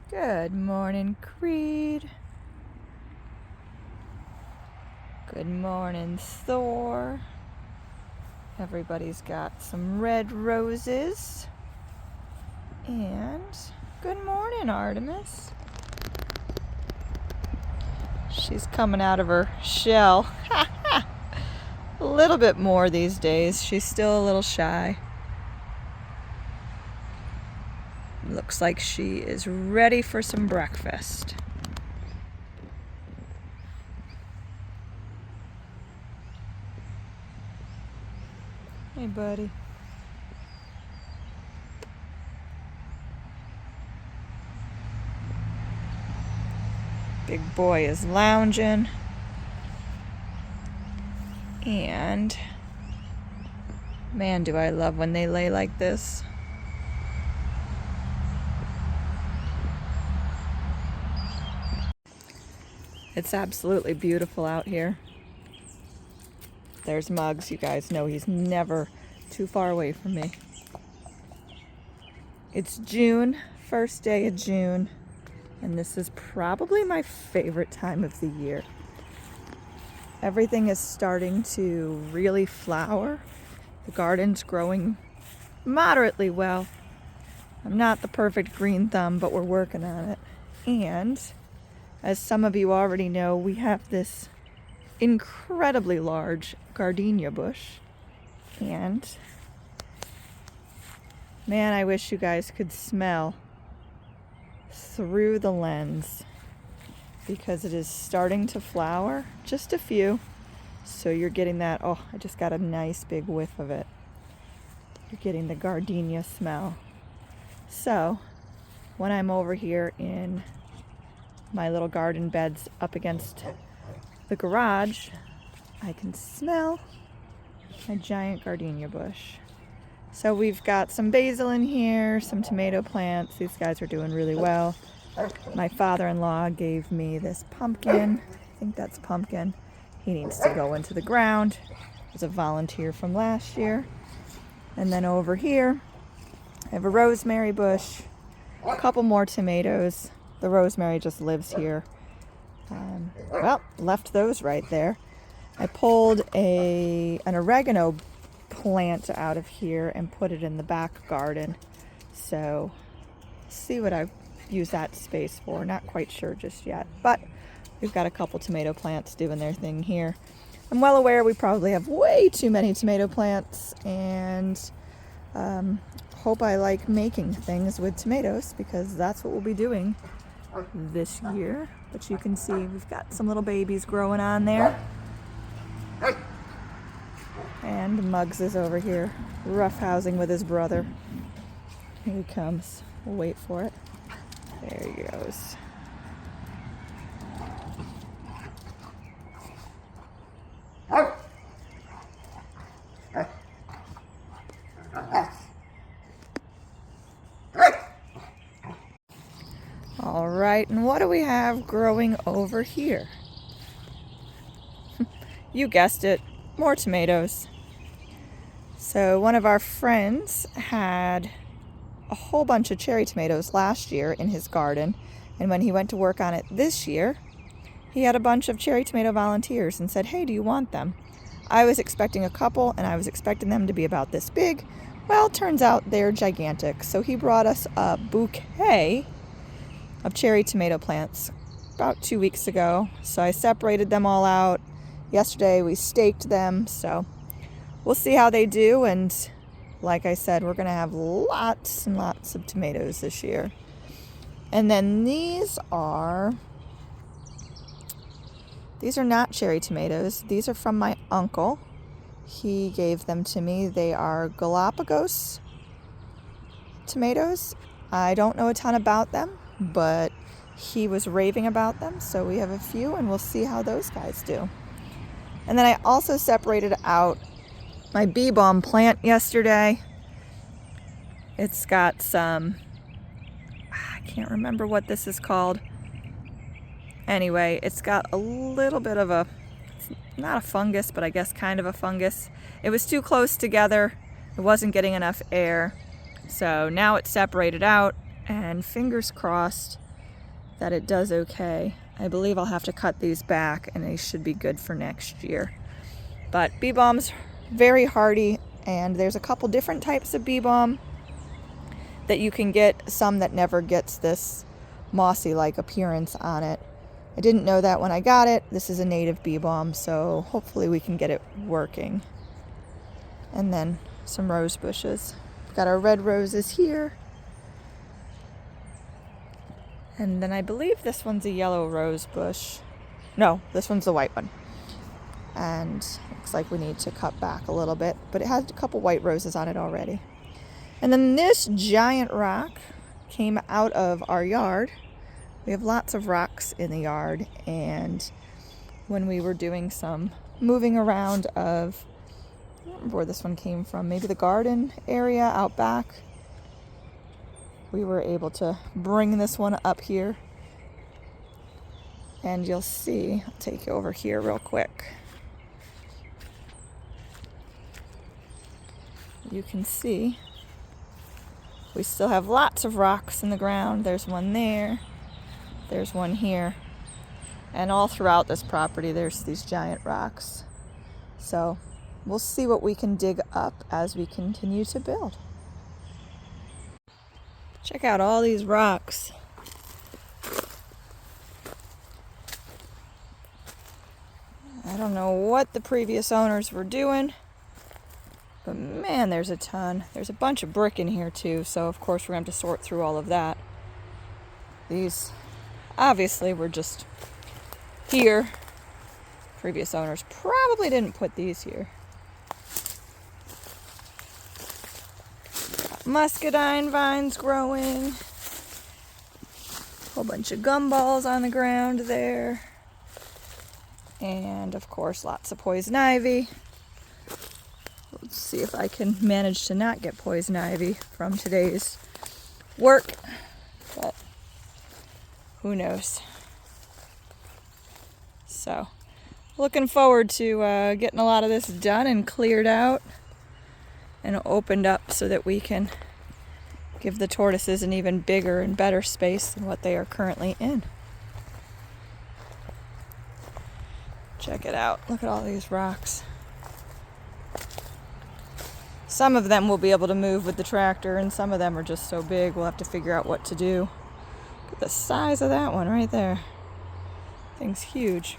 Good morning, Creed. Good morning, Thor. Everybody's got some red roses. And good morning, Artemis. She's coming out of her shell. A little bit more these days. She's still a little shy. Looks like she is ready for some breakfast. Hey, buddy. Big boy is lounging. And man, do I love when they lay like this. It's absolutely beautiful out here. There's Muggs. You guys know he's never too far away from me. It's June, first day of June, and this is probably my favorite time of the year. Everything is starting to really flower. The garden's growing moderately well. I'm not the perfect green thumb, but we're working on it. And as some of you already know, we have this incredibly large gardenia bush. And man, I wish you guys could smell through the lens, because it is starting to flower, just a few. So you're getting that, oh, I just got a nice big whiff of it. You're getting the gardenia smell. So when I'm over here in my little garden beds up against the garage, I can smell my giant gardenia bush. So we've got some basil in here, some tomato plants. These guys are doing really well. My father-in-law gave me this pumpkin. I think that's pumpkin. He needs to go into the ground. It was a volunteer from last year. And then over here, I have a rosemary bush, a couple more tomatoes. The rosemary just lives here. Well, left those right there. I pulled an oregano plant out of here and put it in the back garden. So, see what I use that space for. Not quite sure just yet, but we've got a couple tomato plants doing their thing here. I'm well aware we probably have way too many tomato plants, and hope I like making things with tomatoes, because that's what we'll be doing this year. But you can see we've got some little babies growing on there. And Muggs is over here roughhousing with his brother. Here he comes. We'll wait for it. There he goes. All right, and what do we have growing over here? You guessed it, more tomatoes. So one of our friends had a whole bunch of cherry tomatoes last year in his garden, and when he went to work on it this year, he had a bunch of cherry tomato volunteers and said, hey, do you want them? I was expecting a couple, and I was expecting them to be about this big. Well, turns out they're gigantic. So he brought us a bouquet of cherry tomato plants about 2 weeks ago. So I separated them all out. Yesterday we staked them, so we'll see how they do. And like I said, we're going to have lots and lots of tomatoes this year. And then these are not cherry tomatoes. These are from my uncle. He gave them to me. They are Galapagos tomatoes. I don't know a ton about them, but he was raving about them. So we have a few, and we'll see how those guys do. And then I also separated out my bee balm plant yesterday. It's got some, I can't remember what this is called. Anyway, it's got a little bit of it's not a fungus, but I guess kind of a fungus. It was too close together. It wasn't getting enough air. So now it's separated out, and fingers crossed that it does okay. I believe I'll have to cut these back and they should be good for next year. But bee balm's very hardy, and there's a couple different types of bee balm that you can get, some that never gets this mossy-like appearance on it. I didn't know that when I got it. This is a native bee balm, so hopefully we can get it working. And then some rose bushes. We've got our red roses here. And then I believe this one's a yellow rose bush. No, this one's the white one. And looks like we need to cut back a little bit, but it has a couple white roses on it already. And then this giant rock came out of our yard. We have lots of rocks in the yard, and when we were doing some moving around of, I don't remember where this one came from, maybe the garden area out back, we were able to bring this one up here. And you'll see, I'll take you over here real quick. You can see we still have lots of rocks in the ground. There's one there. There's one here. And all throughout this property, there's these giant rocks. So we'll see what we can dig up as we continue to build. Check out all these rocks. I don't know what the previous owners were doing, but man, there's a ton. There's a bunch of brick in here too, so of course we're going to have to sort through all of that. These obviously were just here. Previous owners probably didn't put these here. Got muscadine vines growing. A whole bunch of gumballs on the ground there. And of course lots of poison ivy. Let's see if I can manage to not get poison ivy from today's work, but who knows. So looking forward to getting a lot of this done and cleared out and opened up so that we can give the tortoises an even bigger and better space than what they are currently in. Check it out. Look at all these rocks. Some of them we'll be able to move with the tractor, and some of them are just so big we'll have to figure out what to do. Look at the size of that one right there. Thing's huge.